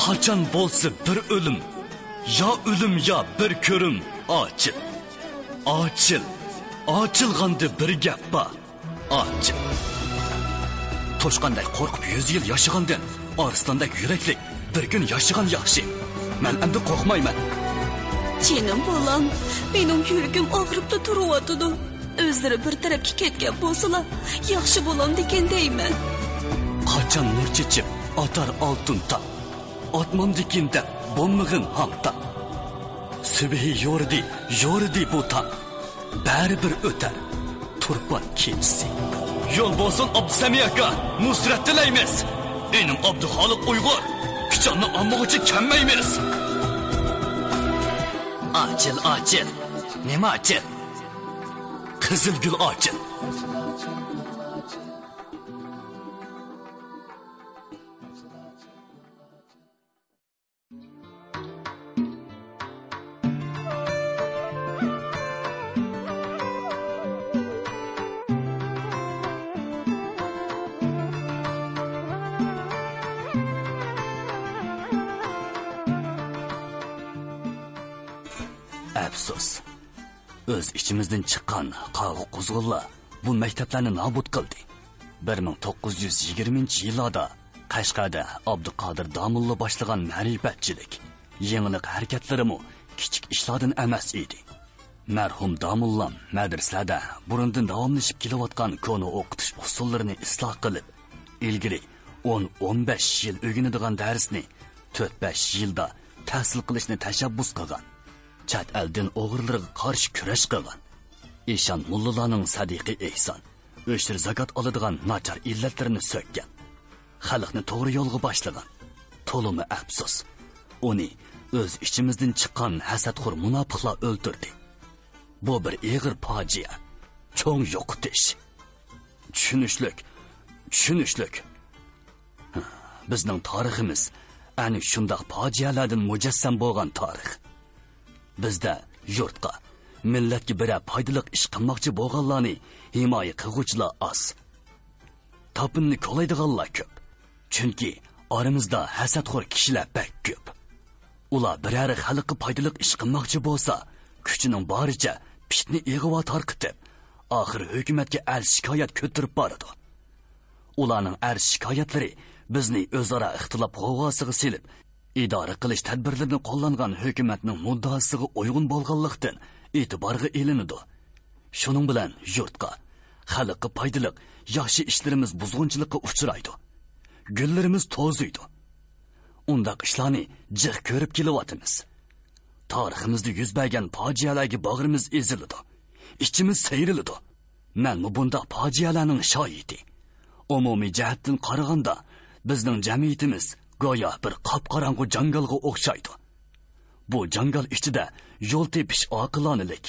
Qachon bo'lsa bir o'lim, ya bir ko'rim, ochil. Ochilganda bir gap bor, ochil. Toshqanday qo'rqib 100 yil yashagandan, arslondek yuraklik bir kun yashagan yaxshi. Men endi qo'rqmayman. Canım bolam, benim yürgüm ağrıp da duruyordu. Özleri bir tarafga ketgan bo'lsalar, yaxshi bo'lam degan deyman. Qachon nur chechib, atar oltin ta. Otmam deganda bo'lmag'in hamta. Subihi yordi bu ta. Bari bir o'tar. Turpan kechsi. Yo'l bo'lsin Abdusami aka, nusrat tilaymiz. Benim Abduxoliq Uyg'ur, pichonni ammochi kammaymiz. Ochil. Nima ochil? Qizilgul ochil. Afsus. Öz içimizden chiqqan qag'u qo'zg'ollar bu maktablarni nobud qildi. 1920-yillarda Qashqarda Abduqodir Damulla boshlagan ma'rifatchilik, yangilik harakatlarimi kichik ishlardan emas edi. Marhum Damullam madrasada burundan davomlashib kelayotgan konu o'qitish usullarini isloh qilib, ilgari 10-15 yil o'rganadigan darsni 4-5 yilda tahsil qilishni tashabbus qilgan. Chat elden o'g'irlarga qarshi kurash qilgan. Eshon mullalarning sadiqi ehson, o'shir zakat oladigan nachar illatlarini so'kkan. Xalqni to'g'ri yo'lga boshlagan. To'limi afsus. Uni o'z ichimizdan chiqqan hasadxo'r munofiqlar o'ldirdi. Bu bir og'ir fojia, cho'ng yo'qotish. Tushunishlik. Bizning tariximiz ana shunday fojialardan mujassam bo'lgan tarix. Bizda yurtqa, millatga bir foydali ish qilmoqchi bo'lganlarni himoya qiluvchilar oz. Topinni qo'laydiganlar ko'p. Chunki oramizda hasadxo'r kishilar bak ko'p. Ular biror xalqqa foydali ish qilmoqchi bo'lsa, kuchining boricha pitni eg'vo tarqitib, oxir hukumatga arz shikoyat ko'tarib boradi. Ularning arz shikoyatlari bizni o'zaro ixtilof g'avg'osiga silib, idora qilish tadbirlarini qo'llangan hukumatning muddasiga uyg'un bo'lganlikdan e'tiborga ilinadi. Shuning bilan yurtqa, xalqqa foydali yaxshi ishlarimiz buzg'unchilikka uchraydi. Gullarimiz to'ziydi. Undaq ishlarni jiq ko'rib kelyapmiz. Tariximizda yuz bergan fojialarga bag'rimiz eziladi. Ichimiz sayriladi. Men bundaq fojialarning shohidi. Umumiy jihatdan qaraganda bizning jamiyatimiz go'yo bir qop-qorong'u jangalga o'xshaydi. Bu jangal ichida yo'l tepish oqilonlik,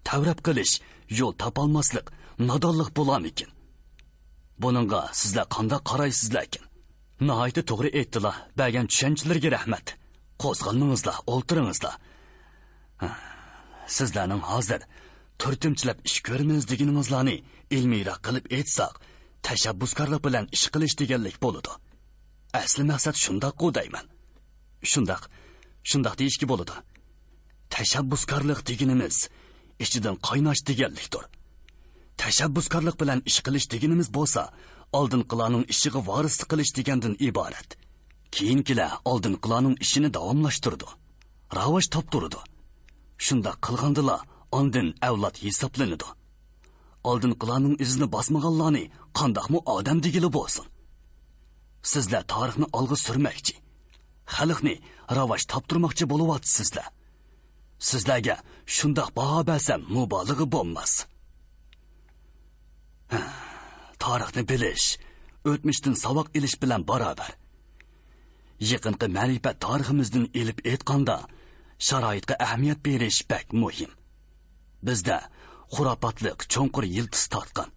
tavrab qilish, yo'l topolmaslik, nodonlik bo'lamikin. Buningga sizlar qanday qaraysizlarkin? Nihoyatda to'g'ri aytdilar. Bergan tushunchalarga rahmat. Qo'zg'almangizlar, o'ltiringizlar. Sizlarning hozir turtimchilab ish ko'ramiz deganingizlarni ilmiyroq qilib aytsak, tashabbuskorlik bilan ish qilish deganlik bo'ladi. Asli maqsad shundoq deyman. Shundoq deyishki bo'ladi. Tashabbuskorlik deganimiz ichidan qaynash deganlikdir. Tashabbuskorlik bilan ish qilish deganimiz bo'lsa, oldin qilaning ishiga vorislik qilish degandan iborat. Keyingilar oldin qilaning ishini davomlashtirdi. Ravoj toptirdi. Shundoq qilgandilar ondan avlod hisoblanadi. Oldin qilaning izini bosmaganlarni qandoqmi odam degili bo'lsin. Sizlar tarixni olg'a surmoqchi, xalqni ravoj toptirmoqchi bo'lyapsizlar. Sizlarga shundoq baho bersam mubolag'a bo'lmas. Tarixni bilish, o'tmishdan saboq ilish bilan barobar. Yaqinqi ma'rifat tariximizdan elib aytganda sharoitga ahamiyat berish bak muhim. Bizda xurofotlik cho'nqur yildiz tortgan.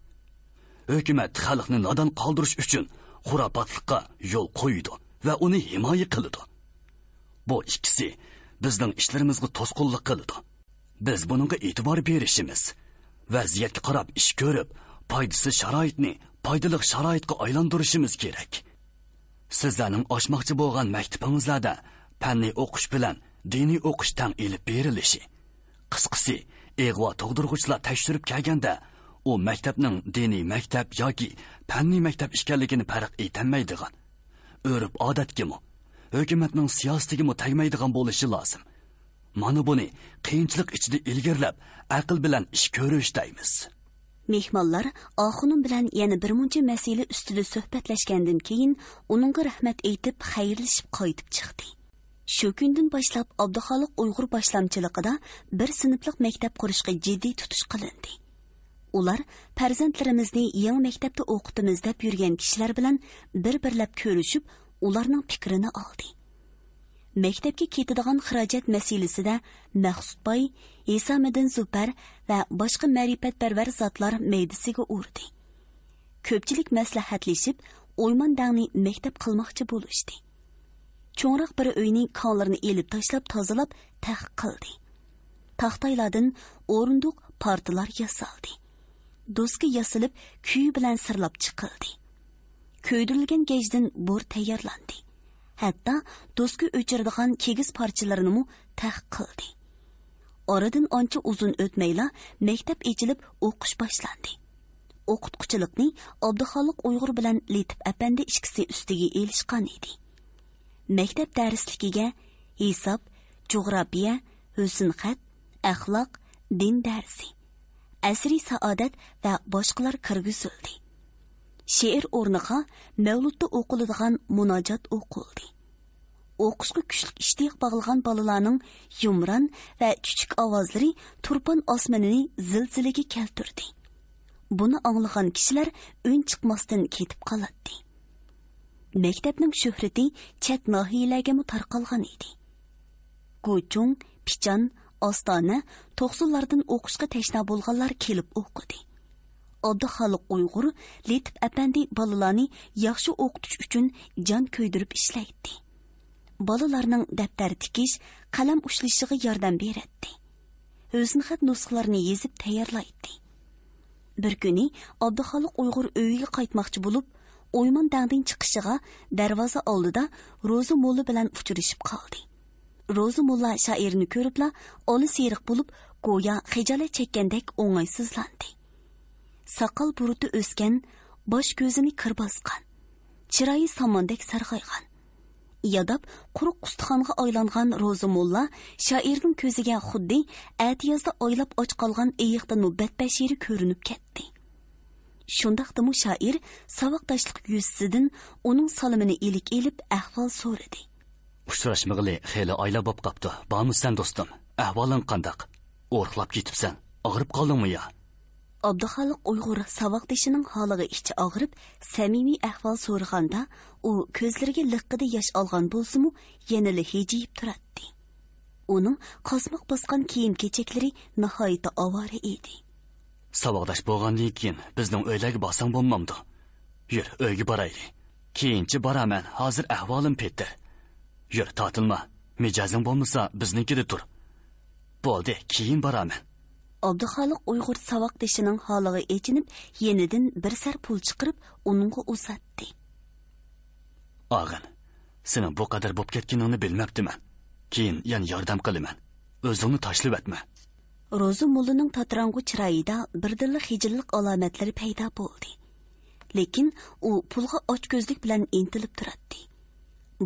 Hukumat xalqni nodon qoldirish uchun xurofotlikqa yo'l qo'ydi va uni himoya qildi. Bu ikkisi bizning ishlarimizga to'sqinlik qildi. Biz buningga e'tibor berishimiz, vaziyatga qarab ish ko'rib, foydasiz sharoitni foydali sharoitga aylantirishimiz kerak. Sizlarning oshmoqchi bo'lgan maktabingizlarda fanniy o'qish bilan diniy o'qish tang elib berilishi. Qisqasi, eg'vo tug'dirg'uchilar tekshirib kelganda, u maktabning diniy maktab yoki fanniy maktab ekanligini farq etolmaydigan. O'rib odatgimi, hukumatning siyosatiga tegmaydigan bo'lishi lozim. Mana buni qiyinchilik ichida ilgirlab, aql bilan ish ko'rish deymiz. Mehmonlar Oxunun bilan yana bir muncha masala ustida suhbatlashgandan keyin uningga rahmat aytib, xayrlashib qaytib chiqdi. Shu kundan boshlab Abduxoliq Uyg'ur boshlamchiligida bir sinfliq maktab qurishga jiddiy tutish qilindi. Ular farzandlarimizni yangi maktabda o'qitamiz deb yurgan kishilar bilan bir-birlab ko'rishib, ularning fikrini oldi. Maktabga ketadigan xarajat masalasida Maqsudboy, Isamiddin Zufar va boshqa ma'rifatparvar zotlar maydisiga urdi. Ko'pchilik maslahatlashib, o'yman dangni maktab qilmoqchi bo'lishdi. Cho'ngroq bir uyning konlarini elib tashlab, tozalab, taxt qildi. Taxtaylardan o'rindiq partilar yasaldi. Do'ski yasilib, kuy bilan sirlab chiqildi. Ko'ydirilgan gejdan bor tayyorlandi. Hatta do'ski o'chiradigan kegiz parchalarini taxt qildi. Oradan ancha uzun o'tmayla maktab echilib o'qish boshlandi. O'qituvchilikni Abduxoliq Uyg'ur bilan Letip apandi ikkisi ustiga elishgan edi. Maktab darsligiga hisob, jo'g'rafiya, husn xat, axloq, din darsi, asriy saodat va boshqalar kirgizildi. She'r o'rniga mavludda o'qiladigan munojot o'qildi. O'qishga kuchlik ishtiyoq bog'lagan bolalarning yumron va chuchuk ovozlari turpon osmonini zilzilaga keltirdi. Buni anglagan kishilar o'ng chiqmasdan ketib qoladi. Maktabning shuhrati chet nohiyalarga tarqalgan edi. Go'chung, Pichan, Ostona, to'qsonlardan o'qishga tashna bo'lganlar kelib o'qidi. Abduxoliq Uyg'ur Letip apandi bolalarni yaxshi o'qitish uchun jon ko'ydirib ishlaydi. Bolalarning daftar tikish, qalam ushlashiga yordam beradi. Husnxat nusxalarini yezib tayyorlaydi. Bir kuni Abduxoliq Uyg'ur uyiga qaytmoqchi bo'lib, o'yman dangdan chiqishiga darvoza oldida Ro'zi Molla bilan uchrashib qoldi. Ro'zi Molla shoirni ko'ribla, oli seriq bo'lib, go'yo xijolat chekkandek o'ng'aysizlandi. Saqal buruti o'sgan, bosh ko'zini kir bosgan, chiroyi samondek sarg'aygan. Yadab quruq qustixonga aylangan Ro'zi Molla shoirning ko'ziga xuddi atiyozda oylab och qolgan eyiqdan batbashiri ko'rinib ketdi. Shundaqdimi shoir savoqdoshlik yuzsidan uning salimini ilik elib ahvol so'radi. Uchrashmag'ili xeyli oyla bo'p qopti. Bormisan do'stim? Ahvoling qandaq? O'rqlab ketibsan. Og'rib qoldingmi ya? Abduxoliq Uyg'ur savoqdishining holiga ichi og'rib, samimiy ahvol so'raganda, u ko'zlariga liqqida yosh olgan bo'lsa-mu, yanada hijiyib turadi. Uning qosmoq bosgan kiyim-kechaklari nihoyatda ovora edi. Savoqdash bo'lgandan keyin bizning uylarga borsang bo'lmamdi. Yur, uyga boraylik. Keyinchi boraman. Hozir ahvolim pettir. Yur, tortilma. Mijozing bo'lmasa, biznikida tur. Bo'ldi, keyin boraman. Abduxoliq Uyg'ur savoqdishining holiga echinib, yenidan bir sar pul chiqarib, uningga uzatdi. Og'in, sening bu qadar bo'p ketganingni bilmabdiman. Keyin yana yordam qilaman. O'zingni tashlab etma. Ro'zi Mollaning tatrangu chiroyida birdilla xijillik alomatlari paydo bo'ldi. Lekin u pulga ochko'zlik bilan intilib turadi.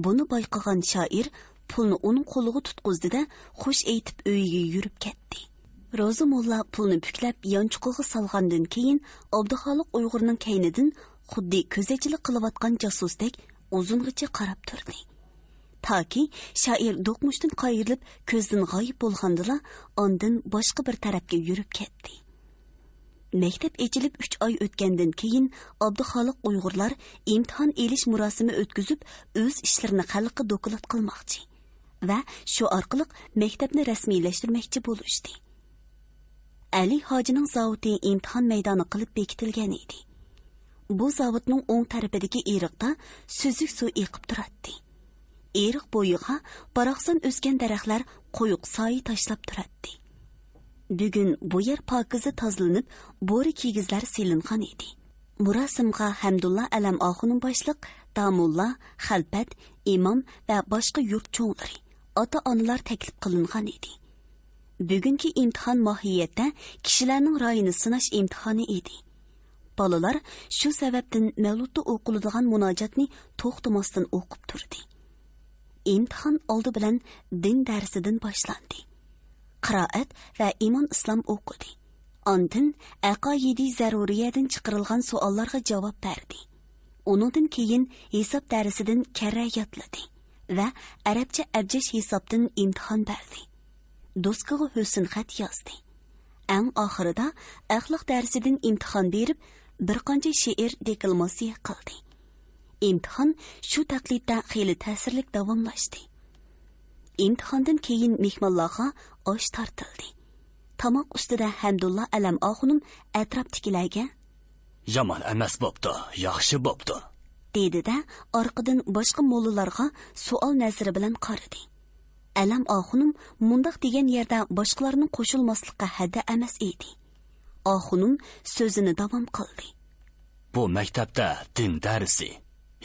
Buni bayqagan shoir pulni uning qo'liga tutqizdi-da, xush aytib uyiga yurib ketdi. Ro'zi Molla pulni buklab yonchuqiga solgandan keyin Abduxoliq Uyg'urning kaynidan xuddi ko'zachilik qilayotgan jasusdek uzungacha qarab turdi. Taki shoir do'qmushdan qayrilib ko'zdan g'oyib bo'lgandila, ondan boshqa bir tarafga yurib ketdi. Maktab echilib 3 oy o'tgandan keyin Abduxoliq Uyg'urlar imtihon elish murosimi o'tkazib, o'z ishlarini xalqqa doklad qilmoqchi va shu orqali maktabni rasmiylashtirmoqchi bo'lishdi. Ali hojining zavodi imtihon maydoni qilib bekitilgan edi. Bu zavodning o'ng tarafidagi eriqda suzuk suv eqib turadi. Eriq bo'yiga baroqsan o'sgan daraxtlar qo'yiq soyi tashlab turadi. Bugun bu yer pokiza tozalanib, bo'ri kigizlar silingan edi. Murosimga Hamdulla Alam Oxunun boshliq Damulla, Xalpat, imom va boshqa yurt cho'nglari, ota-onalar taklif qilingan edi. Bugungi imtihon mohiyatda kishilarning ra'yini sinash imtihoni edi. Balalar shu sababdan mavludda o'qiladigan munojatni to'xtamasdan o'qib turdi. İmtihan oldi bilan din darsidan boshlandi. Qiroat va iymon islom o'qidi. Ondan aqoidiy zaruriyadan chiqarilgan savollarga javob berdi. Uningdan keyin hisob darsidan karra yodladi va arabcha abjash hisobdan imtihon berdi. Do'skiga husn xat yozdi. Eng oxirida axloq darsidan imtihon berib, bir qancha she'r deklamatsiya qildi. İmtihon shu taqlidda xeyli ta'sirli davomlashdi. İmtihondan keyin mehmonlarga osh tortildi. Tamoq ustida Hamdulla alam oxunim atrofdagilarga "Yomon emas bo'pti, yaxshi bo'pti" dedi-da, orqadan boshqa mo'llalarga savol nazari bilan qaradi. Alam oxunim mundaq degan yerda boshqalarning qo'shilmaslikqa hadda emas edi. Oxunim so'zini davom qildi. Bu maktabda din darsi,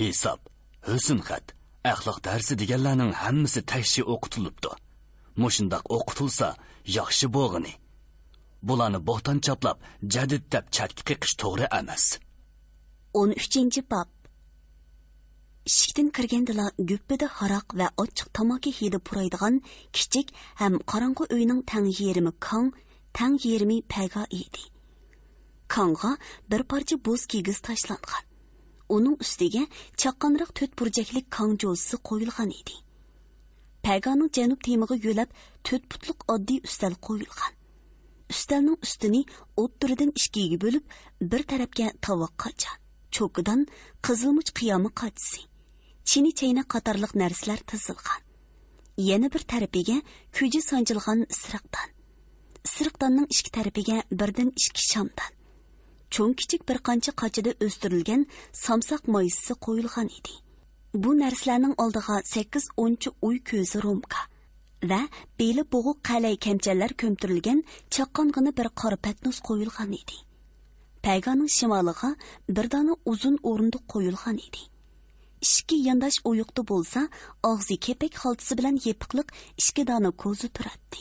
hisob, husn xat, axloq darsi deganlarning hammasi tashshi o'qitilibdi. Mushundaq o'qitilsa yaxshi bo'g'ini. Bularni bo'xton chaplab, jadid deb chatga qiqish to'g'ri emas. 13-bob. Ishikdan kirgandila guppida haroq va ochiq tamaki hidi puraydigan kichik ham qorong'u uyning tang yerimi kong, tang yerimi paga edi. Kongga bir parcha bo'z kigiz tashlangan. Uning ustiga chaqqanroq 4 burjaklik kong jo'zisi qo'yilgan edi. Paganing janub temiga yo'lab 4 putliq oddiy ustal qo'yilgan. Ustalning ustini o'ttiridan ikkiga bo'lib, bir tarafga tovoq qacha, cho'kidan qizilmuch qiyomi qachisi, chini chayna qatorliq narsalar tizilgan. Yana bir tarafiga ko'ji sanjilgan isiriqdan. Isiriqdanning ikki tarafiga birdan 2 shamdan. Cho'ng kichik bir qancha qachida o'stirilgan samsaq moyisi qo'yilgan edi. Bu narsalarning oldiga 8-10 uy ko'zi romka va beli bo'g'u qalay kamchallar ko'mtirilgan chaqqong'ini bir qora patnos qo'yilgan edi. Payganing shimoliga bir dona uzun o'rindiq qo'yilgan edi. Ikki yandash o'yiqda bo'lsa, og'zi kepak xaltisi bilan yepiqliq 2 dona ko'zi turadi.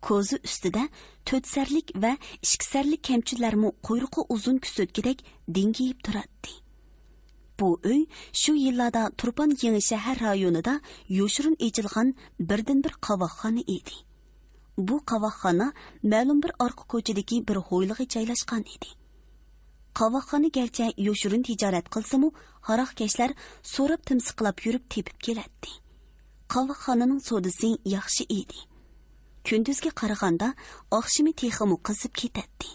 Ko'zi ustida 4 sarlik va 2 sarlik kamchillarmi quyruqi uzun kusutgidek dingiyib turadi. Bu uy shu yillarda Turpan Yangi shahar rayonida yo'shirin echilgan birdan-bir qavoqxona edi. Bu qavoqxona ma'lum bir orqa ko'chadagi bir hoyliga joylashgan edi. Qavoqxona garchi yo'shirin tijorat qilsa-mu, haroqkashlar so'rab timsiqlab yurib tepib keladi. Qavoqxonaning sodisi yaxshi edi. Kunduzga qaraganda oqshimi texmi qizib ketadi.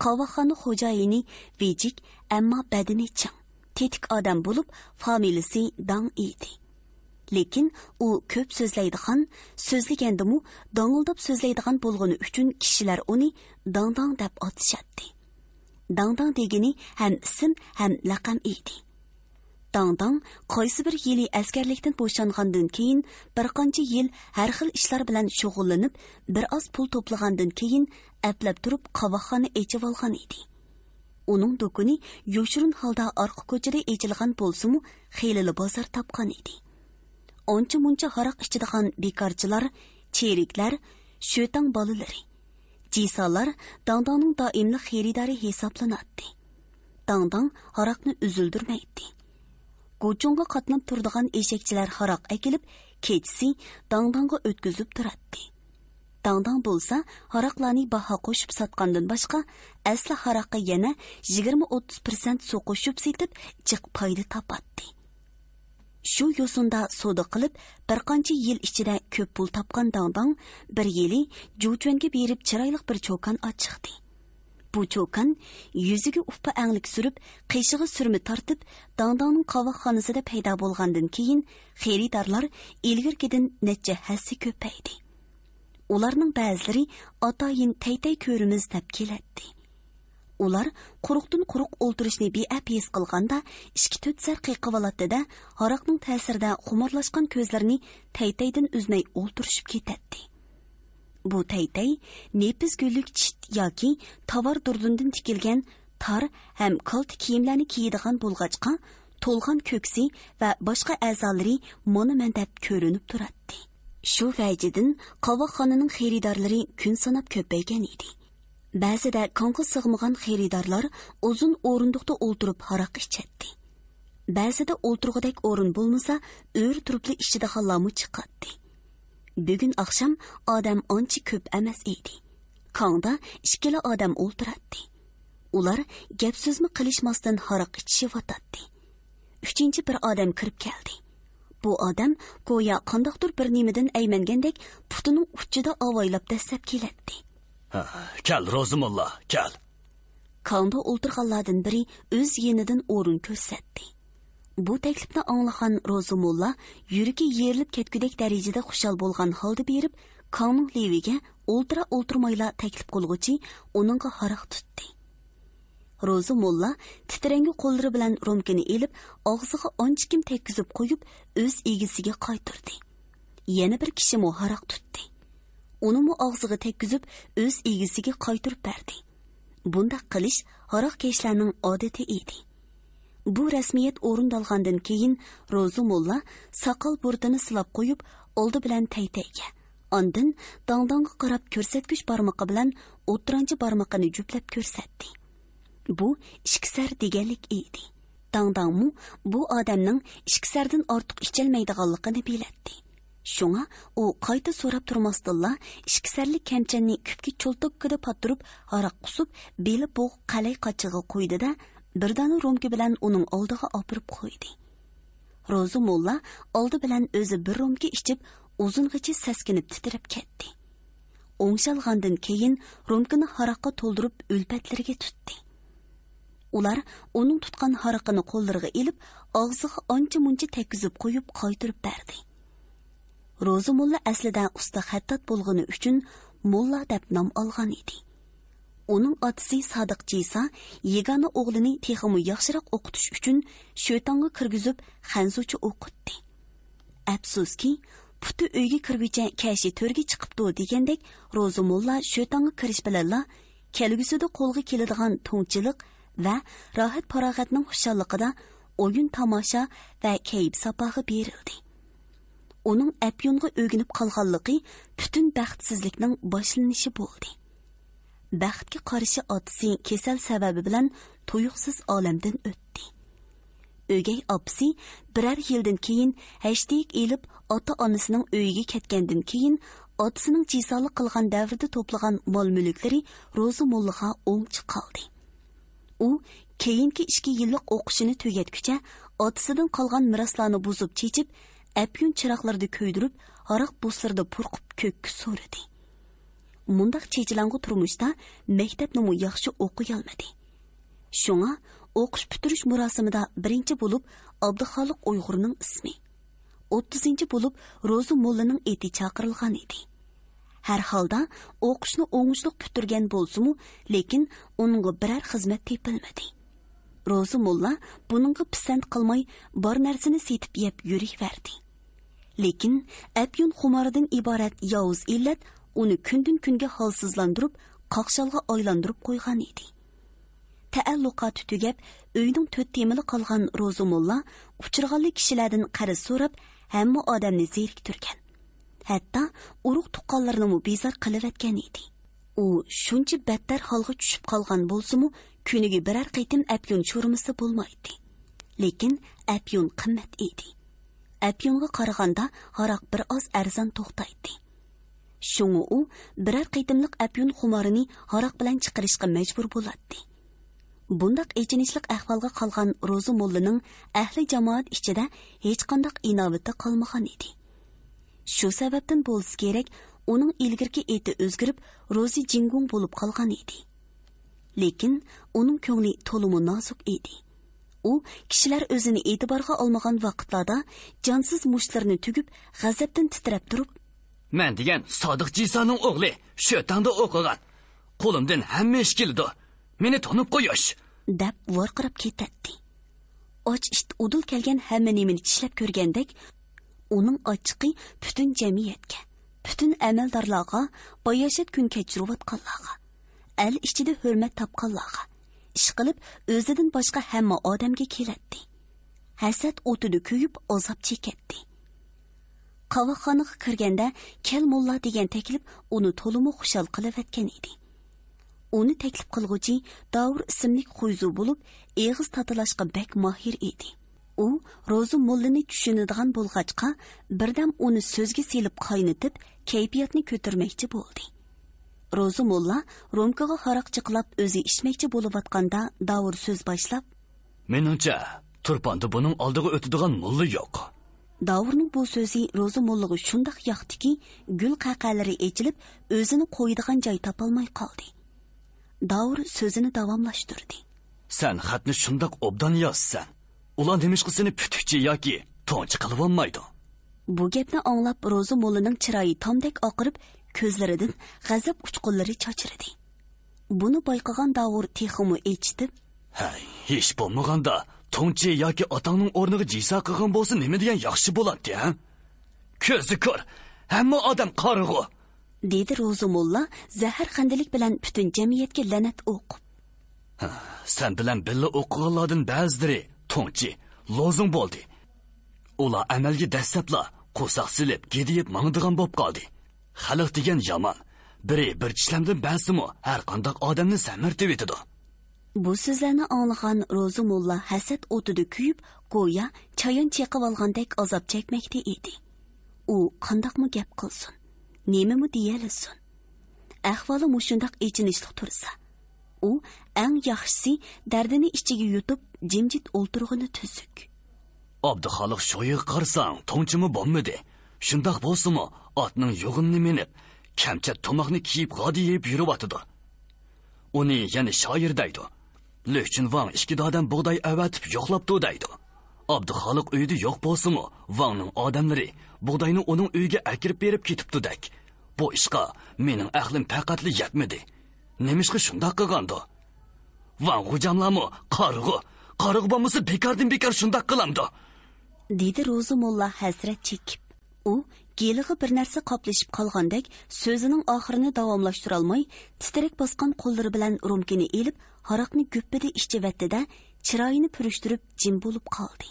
Qavoqxona xo'jayini vejik, ammo badani chang, tetik odam bo'lib, familiyasi Dang edi. Lekin u ko'p so'zlaydigan, so'zlagandimu dangildab so'zlaydigan bo'lgani uchun kishilar uni Dang deb atashadi. Dang degani ham ism, ham laqam edi. Dang qaysi bir yili askarlikdan bo'shangandan keyin bir qancha yil har xil ishlar bilan shug'ullanib, bir oz pul to'plagandan keyin atlab turib qavoqxona echib olgan edi. Uning do'koni yo'shirin holda orqa ko'chada echilgan bo'lsa-mu, xeylili bozor topgan edi. Oncha-muncha haroq ichadigan bekorchilar, cheriklar, sho'tang bolalari, jisolar Dangning doimli xaridori hisoblanadi. Dang haroqni uzildirmaydi. Go'chonga qatnab turadigan eshakchilar haroq akilib, kechisi Dangga o'tkazib turadi. Dang bo'lsa, haroqlarni baho qo'shib sotgandan boshqa, asli haroqqa yana 20-30% suv qo'shib setib, jiq foyda topadi. Shu yo'sinda savdo qilib, bir qancha yil ichida ko'p pul topgan Dang bir yili Juchunga berib chiroyli bir cho'kan ochdi. Bu cho'kan yuziga ufpa anglik surib, qishig'i surmi tortib, Dangning qavoqxonasida paydo bo'lgandan keyin xaridorlar ilgirkidan necha hassi ko'paydi. Ularning ba'zilari atayin taytay ko'rimiz deb keladi. Ular quruqdan quruq o'ltirishni be'ap his qilganda 2-4 sar qiqivalatida haroqning ta'sirida xumorlashgan ko'zlarini taytaydan uzmay o'ltirishib ketadi. Bu taytay nepis gullik chit yoki tovar durdundan tikilgan tar ham kalt kiyimlarni kiyadigan bo'lg'achqa, to'lg'an ko'ksi va boshqa a'zolari monument deb ko'rinib turadi. Shu vajidin qovoqxonaning xaridorlari kun sanab ko'paygan edi. Ba'zida konga sig'magan xaridorlar uzun o'rindiqda o'ltirib haroq ichadi. Ba'zida o'ltirg'idek o'rin bo'lmasa, o'r turibli ichadiganlarmi chiqadi. Bugun oqshom odam ancha ko'p emas edi. Konda ikkala odam o'ltiradi. Ular gap so'zmi qilishmasdan haroq ichishayotadi. Uchinchi bir odam kirib keldi. Bu odam go'yo qandoqdir bir nimadan aymangandek putining uchida avaylab dastlab keladi. Kel Rozumolla, kel. Konda o'ltirganlardan biri o'z yenidan o'rin ko'rsatdi. Bu taklifni anglagan Rozumolla yuragi yerilib ketgudek darajada xushal bo'lgan holda berib, Konning leviga o'ltirmayla taklif qilg'uchi uningga haroq tutdi. Rozumolla titrangi qo'llari bilan romkini elib, og'ziga onchikim tekkizib qo'yib, o'z egisiga qaytirdi. Yana bir kishi mo haroq tutdi. Unimi og'ziga tekkizib, o'z egisiga qaytirib berdi. Bunda qilish haroq keshlarning odati edi. Bu rasmiyat o'rindalgandan keyin Rozumolla soqol burdini silab qo'yib, oldi bilan taytayga, ondan dangdanga qarab ko'rsatgich barmoqi bilan o'ttiranchi barmoqini juplab ko'rsatdi. Bu ishkisar deganlik edi. Dangdangmu bu odamning ishkisardan ortiq icholmaydiganligini biladi. Shunga u qayta so'rab turmasdilla ishkisarlik kamchanni kupga cho'ltokkida pattirib, haroq qusib, beli bo'g' qalay qachig'i qo'ydi-da, birdani romki bilan uning oldiga opirib qo'ydi. Rozumolla oldi bilan o'zi bir romki ichib, uzung'icha saskinib titrab ketdi. O'ngshalgandan keyin romkini haroqqa to'ldirib ulpatlariga tutdi. Ular uning tutgan haroqini qo'llariga ilib, og'ziga ancha-muncha tekkizib qo'yib qaytirib berdi. Rozumolla aslida usta xattat bo'lgani uchun Molla deb nom olgan edi. Uning otasi Sodiq Jiysa yegona o'g'lini texmi yaxshiroq o'qitish uchun shaytonga kirgizib, xanzucha o'qitdi. Afsuski, puti uyga kirguncha kashi to'rga chiqibdi degandek, Rozumolla shaytonga kirish bilanla kelgusida qo'lga keladigan to'ngchilik va rohat farog'atning xushalligida o'yin tomosha va kayib sapohi berildi. Uning apyonga o'ginib qolganligi butun baxtsizlikning boshlanishi bo'ldi. Baxtga qarshi otasi kasal sababi bilan tuyuqsiz olamdan o'tdi. O'gay opasi birar yildan keyin hashtik elib ota-onasining uyiga ketgandan keyin otasining jisolik qilgan davrida to'plagan mol-mulklari Rozumollaga o'ngchi qoldi. U keyingi 2 yillik o'qishini tugatguncha otasidan qolgan miroslarni buzib chechib, apyun chiroqlarda kuydirib, haroq buslarda purqib ko'kka so'radi. Mundaq chechilangu turmushda maktabni yaxshi o'qiy olmadi. Shunga o'qish bitirish murosimida birinchi bo'lib Abduxoliq Uyg'urning ismi, 30-chi bo'lib Rozumollaning eti chaqirilgan edi. Har holda o'qishni o'ngishliq bitirgan bo'lsa-mu, lekin uningga biror xizmat tepilmadi. Rozumolla buningga pisand qilmay, bor narsani setib yeb yuraverdi. Lekin apyun xumaridan iborat yovuz illat uni kundan kunga holsizlantirib, qoqshalga aylantirib qo'ygan edi. Ta'alluqati tugab, uyning 4 temili qolgan Rozumolla uchirganlik kishilardan qarz so'rab, hamma odamni zeriktirgan. Hatto urug' tuqqanlarni bezar qilayotgan edi. U shuncha battar holga tushib qolgan bo'lsa-mu, kuniga biror qaytim apyun sho'rmisi bo'lmaydi. Lekin apyun qimmat edi. Apyunga qaraganda haroq bir oz arzon to'xtaydi. Shunga u biror qaytimlik apyun xumorini haroq bilan chiqarishga majbur bo'ladi. Bundaq echinishlik ahvolga qolgan Rozumollaning ahli jamoat ichida hech qanday inovati qolmagan edi. Shu sababdan bo'lsa kerak, uning ilgirki eti o'zgarib, Rozi jingung bo'lib qolgan edi. Lekin uning ko'ngli to'liq nozik edi. U kishilar o'zini e'tiborga olmagan vaqtlarda jonsiz mushtlarini tugib, g'azabdan titrab turib, "Men degan Sodiq Jiysoning o'g'li shaytonda o'qigan. Qo'limdan hamma ish keldi. Meni tanib qo'yish" deb vorqirab ketadi. Och it udul kelgan hamma nimani tishlab ko'rgandek, uning ochiqi butun jamiyatga, butun amaldorlarga, boyashat kun kechirayotganlarga, al ichida hurmat topganlarga, ish qilib o'zidan boshqa hamma odamga keladi. Hasad o'tida kuyib azob chekadi. qavoqxonaga kirganda kel mulla degan taklif uni to'liq xushal qilib etgan edi. Uni taklif qilguvchi Davur ismli qo'yzu bo'lib, eg'iz tatilashga bak mahir edi. U Ro'zi mullani tushunadigan bo'lg'achqa, birdam uni so'zga selib qaynitib, kayfiyatni ko'tarmoqchi bo'ldi. Ro'zi mulla romkaga haraq chiqlab o'zi ichmoqchi bo'layotganda Davur so'z boshlab, "Meningcha, turponda buning oldiga o'tadigan mulla yo'q." Davurning bu so'zi Ro'zi mullaga shundoq yoqdiki, gul qaqalari echilib, o'zini qo'ydigan joy topolmay qoldi. Davur so'zini davomlashtirdi. "Sen xatni shundoq obdan yozsan. Ular nemishqa seni putukchi yoki to'nchi qilib olmaydi." Bu gapni anglab Ro'zi mullaning chiroyi tomdek oqirib, ko'zlaridan g'azab uchqunlari chochirdi. Buni bayqagan Davur teximi echitib, "Hay, hech bo'lmaganda to'nchi yoki otangning o'rniga jisa qilgan bo'lsa, nima degan yaxshi bo'ladi, ha? Ko'zi ko'r, hamma odam qarig'u." dedi Ro'zi mulla zahar qandalik bilan butun jamiyatga la'nat o'qib. "Sen bilan billa o'qiganlardan ba'zilari to'nchi, lozim bo'ldi. Ular amalga dastlabla qo'saq silib, gediyib mangdigan bo'lib qoldi. Xalq degan yomon. Biri bir tishlamdan ba'simi har qanday odamni samirtib etadi." Bu so'zlarni anglagan Ro'zi mulla hasad o'tida kuyib, go'yo chayon chaqib olgandek azob chekmoqda edi. U qandoqmi gap qilsin, nemimi deyalasin. Ahvoli mushundoq echinishli tursa, u eng yaxshisi dardini ichiga yutib, jimjit o'ltirg'ini tuzuk. Abduxoliq shoyiga qarsang, to'nchimi bo'lmadi. Shundoq bo'lsa-mu, otning yo'g'inni minib, kamchat tomoqni kiyib g'odiyib yuribotidi. Uni yana shoir deydi. Lekin Vang ikki dodan bug'doy avatib yo'qlabdi deydi. Abduxoliq uyida yo'q bo'lsa-mu, Vangning odamlari bug'doyni uning uyiga akirib berib ketibdi-dak. Bu ishqa mening aqlim faqatli yetmadi. Nemishqa shundoq qilgandi? Vang hujamlarmi qarig'i bo'lmasa bekardan bekar shundoq qilamdi. dedi Ro'zi mulla hasrat chekib. U gelig'i bir narsa qoplashib qolgandek so'zining oxirini davomlashtira olmay, titrak bosgan qo'llari bilan romkini elib, haraqni go'ppida ichivatdi-da, chiroyini purishtirib jim bo'lib qoldi.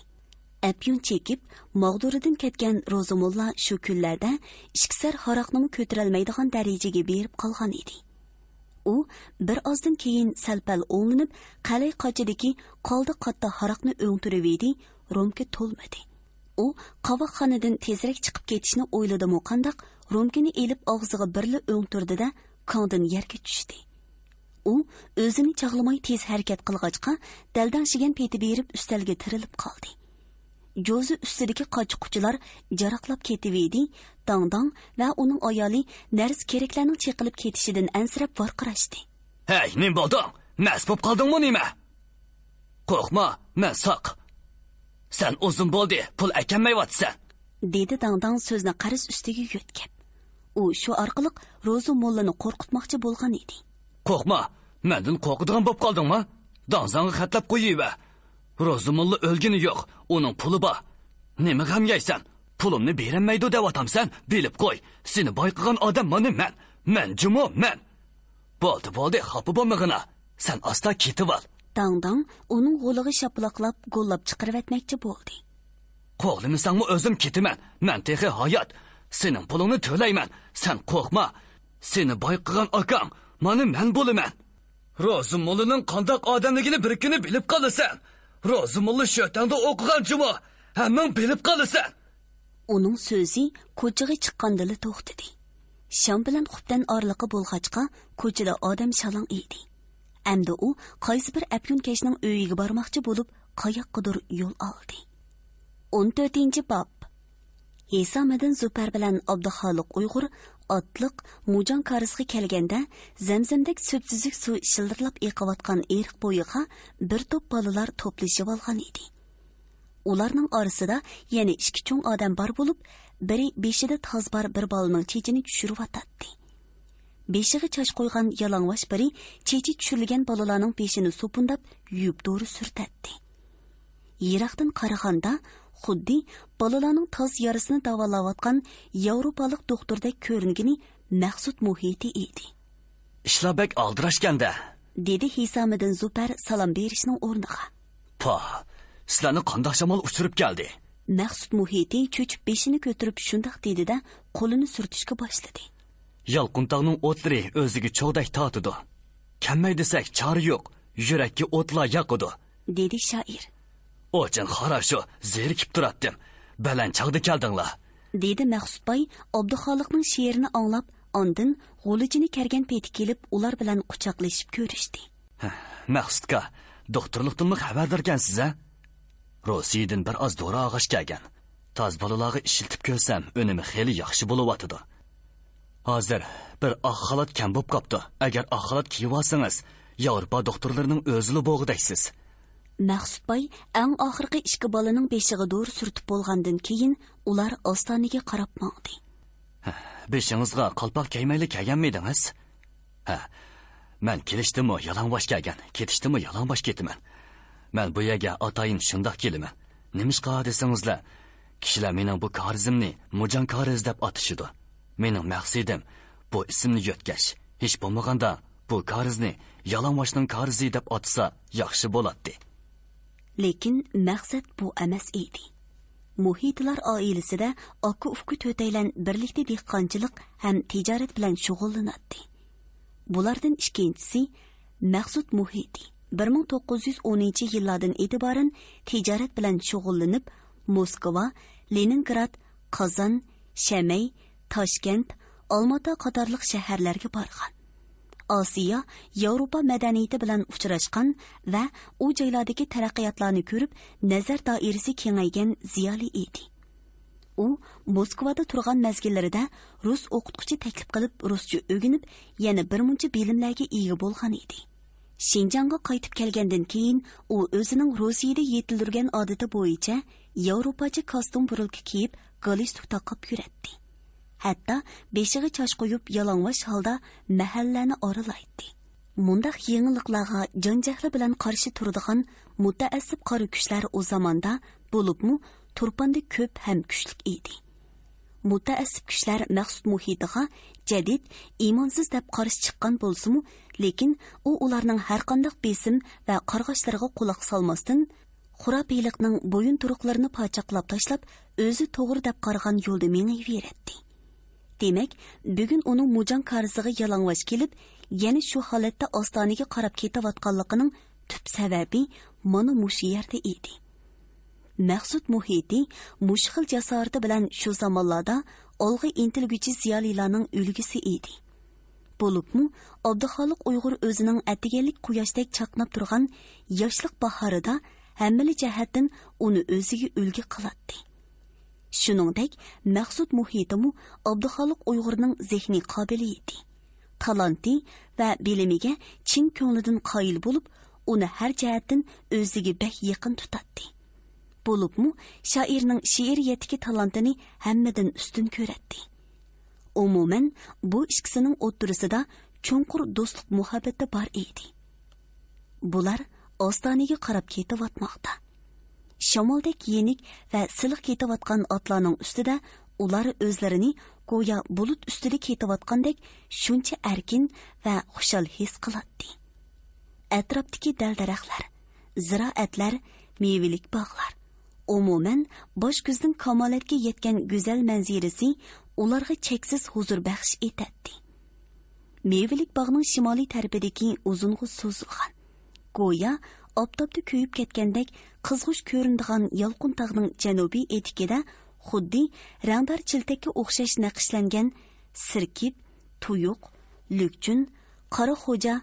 Apyun chekib, mag'duridan ketgan Ro'zi mulla shu kunlarda ishqisar haraqni ko'tarolmaydigan darajaga berib qolgan edi. U bir ozdan keyin salpal o'nglinib, qalay qochidiki qoldi qatta haraqni o'ngtirib edi, romka to'lmadi. U qavoqxonadan tezroq chiqib ketishni o'yladi-mu qandaq, romkini elib og'ziga birli o'ngtirdi-da, kongdan yerga tushdi. U o'zini chaqlamay tez harakat qilg'achqa, daldanshigan peti berib ustalga tirilib qoldi. Jo'zi ustidagi qochquchilar jaraqlab ketib edi, dang-dang va uning ayoli nars keraklarning cheqilib ketishidan ansirab varqirashdi. "Hey, nim bo'lding? Mas bo'lib qoldingmi nima? Qo'rqma, men saq. Sen uzun bo'ldi, pul akanmayotsan", dedi dang-dang so'zni qaris ustiga yo'tkab. U shu orqali Ro'zi mullani qo'rqitmoqchi bo'lgan edi. "Qo'rqma, mendan qo'rqadigan bo'lib qoldingmi? Dangzangga xatlab qo'yib. Ro'zi mulla o'lgani yo'q, uning puli bor. Nima g'am yeysan? Pulimni berolmaydi deyotamsan, bilib qo'y. Seni boyqigan odam mana men. Men jumo men. Bo'ldi, xafa bo'lmag'ina. Sen asta ketib ol." Dang-dang uning g'o'lig'i shapaloqlab, go'llab chiqarib etmoqchi bo'ldi. "Qo'g'limisanmi o'zim ketaman. Men texi hayot. Sening pulingni to'layman. Sen qo'rqma. Seni boyqigan akang, mana men bo'laman. Ro'zi mullaning qandoq odamligini bir kuni bilib qolasan. Ro'zi mulla shaytonda o'qigan jumo, hammang bilib qolasan." Uning so'zi ko'chaga chiqqandili to'xtadi. Sham bilan xubdan orliqi bo'lg'achqa, ko'chada odam shalong edi. Endi u qaysi bir apyunkashning uyiga bormoqchi bo'lib, qayoqqadir yo'l oldi. 14-bob. Hisomiddin Zufar bilan Abduxoliq Uyg'ur otliq Mujon qarisga kelganda, zamzamdek so'psizlik suv shildirlab eqiyotgan eriq bo'yiga bir to'p bolalar to'plashib olgan edi. Ularning orasida yana ikki cho'ng odam bor bo'lib, biri beshida toz bor bir bolaning chechini tushirib atadi. Beshiga choch qo'ygan yalang'och biri chechi tushirilgan bolalarning beshini so'pundab yuyib to'g'ri surtatdi. Yiroqdan qaraganda xuddi bolalarning toz yarasini davolayotgan Yevropalik doktorda ko'ringani maqsud muhiti edi. "Ishlabak aldirashganda", dedi Hisomiddin Zufar salom berishning o'rniga. "Pa, sizlarni qandoq shamol uchirib keldi?" Maqsud Muhiti cho'chib beshini ko'tarib shundoq dedi-da, qo'lini surtishga boshladi. Yalquntaqning o'tlari o'ziga cho'g'dak tortidi. Kammay desak chora yo'q, yurakka o'tlar yoqidi, dedi shoir. O'chin xarasho, zerikib turatdim. Baland chaqda keldinglar, dedi Maqsudboy Abduxoliqning she'rini anglab, ondan g'o'lijini kergan peti kelib, ular bilan quchoqlashib ko'rishdi. Maqsudga doktorlikdanmi xabardarkansiz a? Rossiyadan bir oz dori og'ish kelgan. Toz bolalarga ishiltib ko'rsam, unimi xeli yaxshi bo'layotidi. Hozir bir oq xalat kam bo'lib qopti. Agar oq xalat kiyib olsangiz, Yevropa doktorlarining o'zini bo'g'idaysiz. Maqsudboy eng oxirgi ikki bolaning beshiga dori surtib bo'lgandan keyin ular ostonaga qarab mangdi. Beshingizga qalpoq kiymayli kelganmidingiz? Men kelishdimi yalangbosh kelgan, ketishdimi yalangbosh ketaman. Men bu yerga atayin shundoq kelaman. Nimishqa desangizlar, kishilar mening bu qarzimni Mujan qarz deb atishidi. Mening maqsadim bu ismni yotgash. Hech bo'lmaganda bu qarzni yalangboshning qarzi deb atsa yaxshi bo'ladi. Lekin maqsad bu emas edi. Muhitlar oilasida aka-uka to'taylan birlikda dehqonchilik ham tijorat bilan shug'ullanadi. Bulardan ikkinchisi Maqsud Muhiti 1910-yillardan e'tiboran tijorat bilan shug'ullanib, Moskva, Leningrad, Qozon, Shamay, Toshkent, Olmaota qatorliq shaharlarga borgan. Osiyo, Yevropa madaniyati bilan uchrashgan va u joylardagi taraqqiyotlarni ko'rib, nazar doirasi kengaygan ziyoli edi. U Moskvada turgan mezgillarida rus o'qituvchi taklif qilib, ruscha o'rganib, yana bir muncha bilimlarga ega bo'lgan edi. Shinjongga qaytib kelgandan keyin u o'zining Rossiyada yetildirgan odati bo'yicha Yevropacha kostyum burulki kiyib, galstuk taqib yuradi. Hatta beshiga chosh qo'yib yalang'och holda mahallani oralaydi. Mundaq yengilliklarga jonjahli bilan qarshi turadigan mutaassib qari kuchlar o zamonda bo'libmi turpanda ko'p ham kuchlik edi. Mutaassib kuchlar Maqsud Muhitiga jadid, imonsiz deb qarshi chiqqan bo'lsa-mu, lekin u ularning har qanday besim va qarg'ashlariga quloq solmasdan xurofiylikning bo'yin turuqlarini pochaqlab tashlab, o'zi to'g'ri deb qargan yo'lda mengayveradi. Demak, bugun uning Mujan qarziga yalang'och kelib, yana shu holatda ostonaga qarab ketayotganligining tub sababi mana mushu yerda edi. Maqsud Muhiti mushxil jasorati bilan shu zamonlarda olg'a intilguchi ziyolilarning ulgisi edi. Bo'libmi, Abduxoliq Uyg'ur o'zining atiganlik quyoshdek chaqnab turgan yoshlik bahorida hammali jihatdan uni o'ziga ulgi qiladi. Shuningdek, Maqsud Muhitimu Abduxoliq Uyg'urning zehniy qobiliyati, talanti va bilimiga chin ko'nglidan qoyil bo'lib, uni har jihatdan o'ziga bek yaqin tutadi. Bo'libmi, shoirning she'riyatdagi talantini hammadan ustun ko'radi. Umuman, bu ikkisining o'ttirisida cho'nqur do'stlik muhabbati bor edi. Bular ostonaga qarab ketayotmoqda. Shamoldek yenik va siliq ketayotgan otlarning ustida ular o'zlarini go'yo bulut ustida ketayotgandek shuncha erkin va xushal his qiladi. Atrofdagi dal-daraxtlar, ziroatlar, mevelik bog'lar, umuman bosh ko'zning kamolatga yetgan go'zal manzarasi ularga cheksiz huzur baxsh etadi. Mevelik bog'ning shimoliy tarafidagi uzung'i so'zilgan, go'yo oftobda kuyib ketgandek qizg'ish ko'rinadigan Yalquntaqning janubiy etikida xuddi rangdor chiltakka o'xshash naqshlangan sirkib, tuyuq, lukchun, qora xo'ja,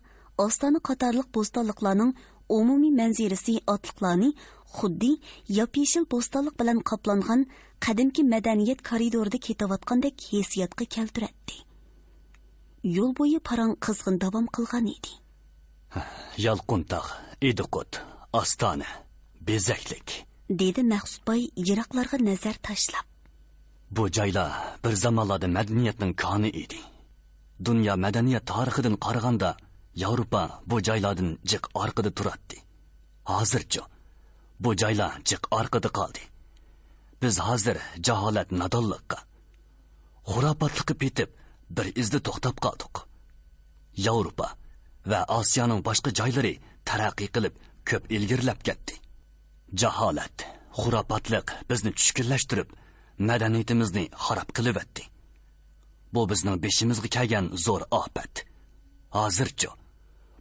ostona qatorliq bo'stonliqlarning umumiy manzarasi otliqlarni xuddi yop-yeshil bo'stonliq bilan qoplangan qadimki madaniyat koridorida ketayotgandek hissiyotga keltiradi. Yo'l bo'yi parang qizg'in davom qilgan edi. Yalquntaq, Ediqut, Ostona, bezaklik, dedi Maqsudboy yiroqlarga nazar tashlab. Bu joylar bir zamonlarda madaniyatning koni edi. Dunyo madaniyat tarixidan qaraganda Yevropa bu joylardan jiq orqada turadi. Hozircha bu joylar jiq orqada qoldi. Biz hozir jaholat nadonlikqa, xurofotlikqa petib bir izda to'xtab qoldik. Yevropa va Osiyoning boshqa joylari taraqqiy qilib ko'p ilgirlab ketdi. Jaholat, xurofotlik bizni tushkunlashtirib, madaniyatimizni xarob qilibatdi. Bu bizning beshimizga kelgan zo'r ofat. Hozircha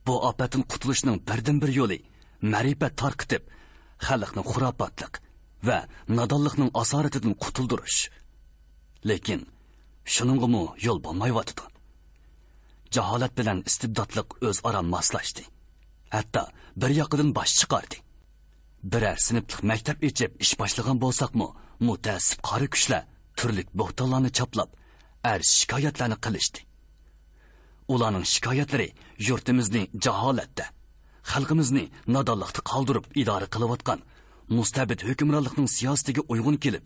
bu ofatdan qutulishning birdan-bir yo'li ma'rifat tarqitib, xalqni xurofotlik va nodonlikning asoratidan qutuldirish. Lekin shuningga yo'l bo'lmayotdi. Jaholat bilan istibdodlik o'zaro moslashdi. Hatto bir yoqidan bosh chiqardi. Birer sinflik maktab ichib ish boshlagan bo'lsaqmi, mutassib qari kuchlar turli bo'xtonlarni chaplab, shikoyatlarni qilishdi. Ularning shikoyatlari yurtimizni jaholatda, xalqimizni nodonlikda qoldirib idora qilayotgan mustabid hukmronlikning siyosatiga uyg'un kelib,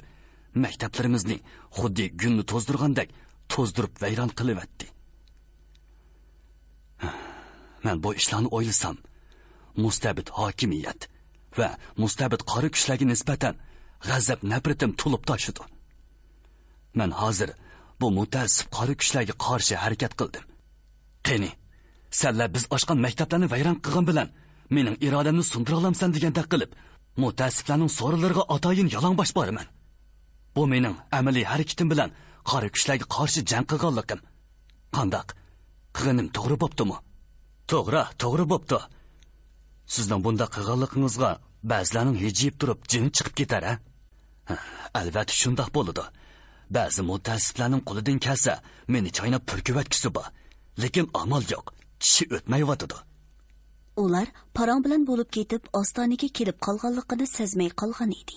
maktablarimizni xuddi gunni to'zdirgandek to'zdirib vayron qilyapti. Men bu ishlarni o'ylasam, mustabid hokimiyat va mustabid qori kuchlarga nisbatan g'azab nafratim to'lib toshidi. Men hozir bu mutassib qori kuchlarga qarshi harakat qildim. Qani, senlar biz ochgan maktablarni vayron qilgan bilan mening irodamni sundira olamsan deganda qilib, mutassiblarning so'ralariga atayin yalangbosh boraman. Bu mening amaliy harakatim bilan qori kuchlarga qarshi jang qilganligim. Qandoq? Qilganim to'g'ri bo'ptimi? To'g'ri bo'pti. Sizning bunda qilganligingizga ba'zilarning hijib turib jini chiqib ketar, ha? Albatta shundoq bo'ladi. Ba'zi mutassiblarning qo'lidan kelsa, meni chaynab purkivatgisi bor. Lekin amal yo'q. Tishi o'tmayotdi. Ular parang bilan bo'lib ketib, ostonaga kelib qolganligini sezmay qolgan edi.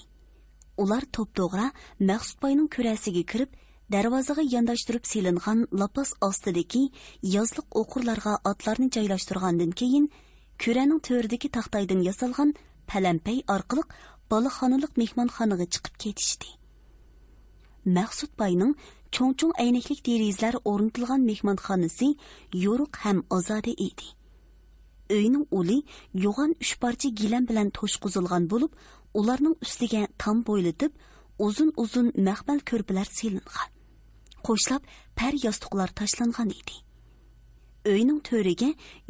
Ular to'p-to'g'ri Maqsudboyning kurasiga kirib, darvozaga yondashtirib selingan lapas ostidagi yozliq o'qurlarga otlarni joylashtirgandan keyin kuraning to'ridagi taxtaydan yasalgan palampay orqali boloxonalik mehmonxonaga chiqib ketishdi. Maqsudboyning cho'ng-cho'ng aynaklik derizlar o'rnatilgan mehmonxonasi yo'ruq ham ozoda edi. Uyning uli yo'g'on 3 parcha gilam bilan to'shqizilgan bo'lib, ularning ustiga tam bo'ylatib, uzun-uzun maxmal ko'rpalar selingan. Qo'shlab par yostiqlar tashlangan edi. Uyning to'riga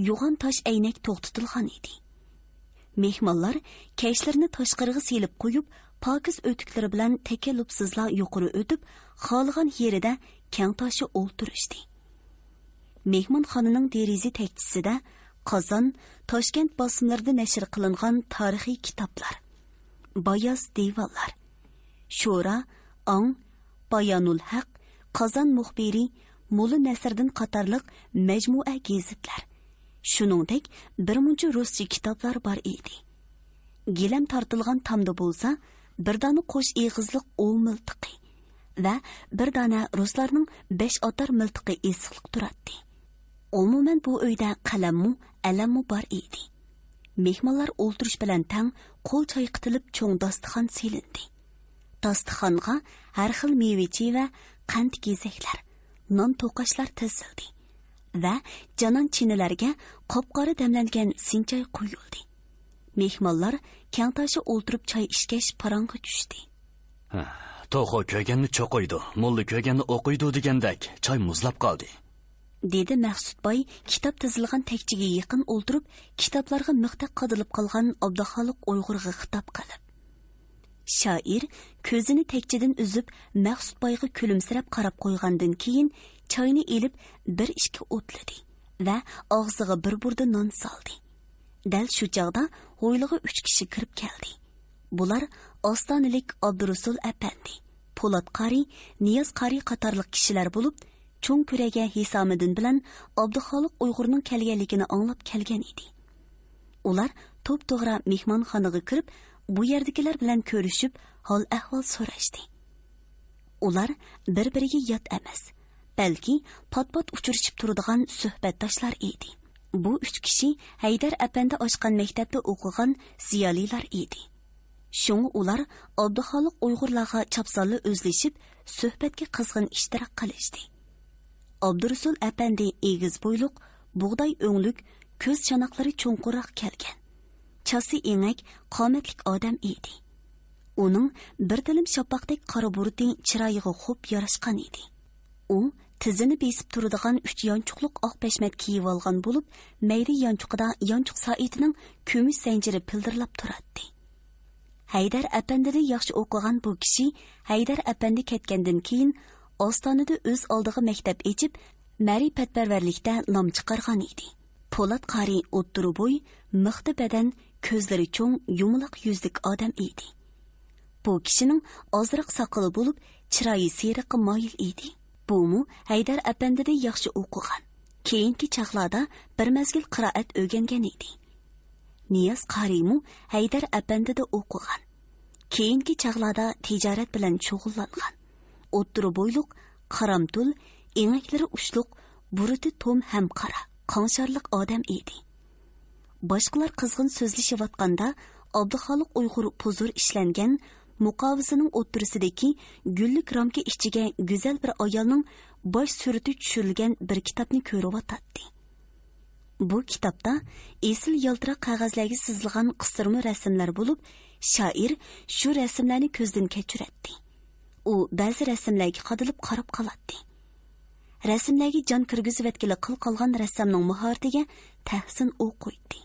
yo'g'on tosh aynak to'xtatilgan edi. Mehmonlar kashlarini tashqariga selib qo'yib, pokiz o'tiklari bilan takallufsizlar yuqori o'tib, xohlagan yerida kang toshi o'ltirishdi. Mehmonxonaning deriza tekchisida Qozon, Toshkent bosimlarida nashr qilingan tarixiy kitoblar, Bayoz devorlar, Sho'ra, Ong, Bayonul Haq, Qozon muxbiri, Mo'la Nasriddin qatorliq majmua gazetlar, shuningdek bir muncha ruscha kitoblar bor edi. Gilam tortilgan tamda bo'lsa, bir dona qo'sh eg'izliq ov miltiqi va bir dona ruslarning 5 otar miltiqi esiqliq turadi. Umuman bu uyda qalammu, alammu bor edi. Mehmonlar o'ltirish bilan tang qo'l chayqitilib cho'ng dasturxon selindi. Dasturxonga har xil mevachi va qand gezaklar, non to'qashlar tizildi va janon chinilarga qop-qora damlangan sinchoy quyildi. Mehmonlar kangtashi o'ltirib choy ichgach parangga tushdi. To'g'o ko'yganni cho'qiydi, mulla ko'yganni o'qiydi degandek choy muzlab qoldi. Dedi Maqsudboy kitob tizilgan tekchiga yaqin o'ltirib, kitoblarga miqtaq qadilib qolgan Abduxoliq Uyg'urga xitob qilib. Shoir ko'zini tekchidan uzib, Maqsudboyga kulimsirab qarab qo'ygandan keyin choyni elib bir ishga o'tladi va og'ziga bir burda non soldi. Dal shu chog'da ho'yliga 3 kishi kirib keldi. Bular ostonalik Abdurasul apandi, Po'lat qari, Niyoz qari qatorliq kishilar bo'lib, cho'ng kuraga Hisomiddin bilan Abduxoliq Uyg'urning kelganligini anglab kelgan edi. Ular to'p-to'g'ri mehmonxonaga kirib, bu yerdagilar bilan ko'rishib, hol-ahvol so'rashdi. Ular bir-biriga yot emas, balki pat-pat uchrashib turadigan suhbatdoshlar edi. Bu 3 kishi Haydar apandi ochgan maktabda o'qigan ziyolilar edi. Shunga ular Abduxoliq Uyg'urlarga chapsonli o'zlashib, suhbatga qizg'in ishtirok qilishdi. Abdurasul apandi egiz bo'yliq, bug'doy o'nglik, ko'z chanoqlari cho'nqurroq kelgan. Chasi engak, qomatlik odam edi. Uning bir tilim shapaqdek qora burdi chiroyiga xo'p yarashgan edi. U tizini besib turadigan 3 yonchuqliq oq pashmat kiyib olgan bo'lib, mayri yonchuqida yonchuq soatining kumush zanjiri pildirlab turadi. Haydar apandida yaxshi o'qigan bu kishi Haydar apandi ketgandan keyin Ostonada o'z oldiga maktab ochib, ma'rifatparvarlikda nom chiqargan edi. Po'lat qari o'ttiri bo'y, mixti badan, ko'zlari cho'ng, yumaloq yuzlik odam edi. Bu kishining ozroq soqoli bo'lib, chiroyi seriqqa moyil edi. Bu Haydar apandida yaxshi o'qigan. Keyingi chaqlarda bir mazgil qiroat o'rgangan edi. Niyoz qarimu Haydar apandida o'qigan. Keyingi chaqlarda tijorat bilan shug'ullangan. O'ttiri bo'yliq, qaramtul, engaklari ushliq, buriti tom ham qara, qonshorliq odam edi. Boshqalar qizg'in so'zlashayotganda Abduxoliq Uyg'ur puzur ishlangan muqovisining o'ttirisidagi gullik ramka ichiga go'zal bir ayolning bosh surati tushirilgan bir kitobni ko'rib-o'tdi. Bu kitobda esil yaltiroq qog'ozlarga chizilgan qistirma rasmlar bo'lib, shoir shu rasmlarni ko'zdan kechiradi. U ba'zi rasmlarga qadilib qarab qoladi. Rasmlarga jon kirgizayotgan qolgan rassomning mahoratiga tahsin o'qiydi.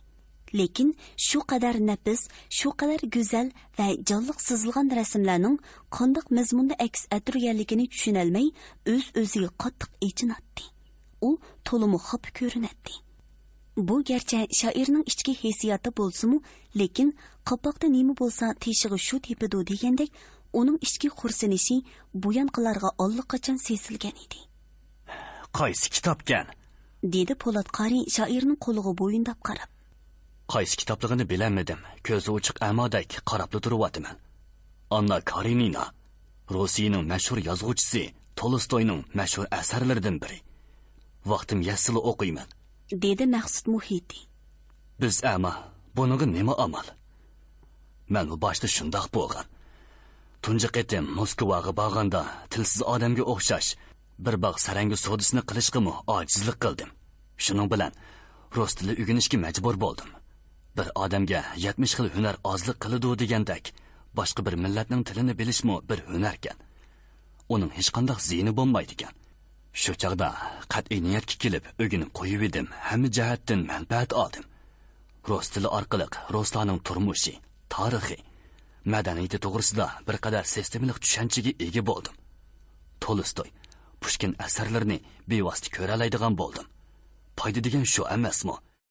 Lekin shu qadar nafis, shu qadar go'zal va jonliq chizilgan rasmlarning qanday mazmunda aks ettirganligini tushunolmay, o'z-o'ziga qattiq ichinadi. U to'liq xop ko'rinadi. Bu garchi shoirning ichki hissiyoti bo'lsa-mu, lekin qapoqda nima bo'lsa teshig'i shu tepidi degandek, uning ichki xursinishi bu yanqilarga allaqachon sesilgan edi. Qaysi kitobgan? Dedi Po'lat qari shoirning qo'liga bo'yindab qarab. Qaysi kitobligini bilamadim. Ko'zi ochiq amodak qarab turyapman. Anna Karenina, Rossiyaning mashhur yozuvchisi, Tolstoyning mashhur asarlaridan biri. Vaqtim yasili o'qiyman, dedi Maqsud Muhiti. Biz ama bunga nima amal? Men bu boshda shundoq bo'lgan. Tunji qatim Moskvaga borganda tilsiz odamga o'xshash bir bog' sarangi sodisini qilishga ojizlik qildim. Shuning bilan rus tili o'rganishga majbur bo'ldim. Bir odamga 70 xil hunar ozlik qiladi degandek, boshqa bir millatning tilini bilishmi bir hunar ekan. Uning hech qanday ziyni bo'lmaydi ekan. Shu chaqda qat'iy niyatga kelib o'rganib qo'yib edim, hamma jihatdan manfaat oldim. Rus tili orqali ruslarning turmushi, tarixi, madaniyati to'g'risida bir qadar sistemalik tushunchaga ega bo'ldim. Tolstoy, Pushkin asarlarini bevosita ko'ra oladigan bo'ldim. Foyda degan shu emasmi?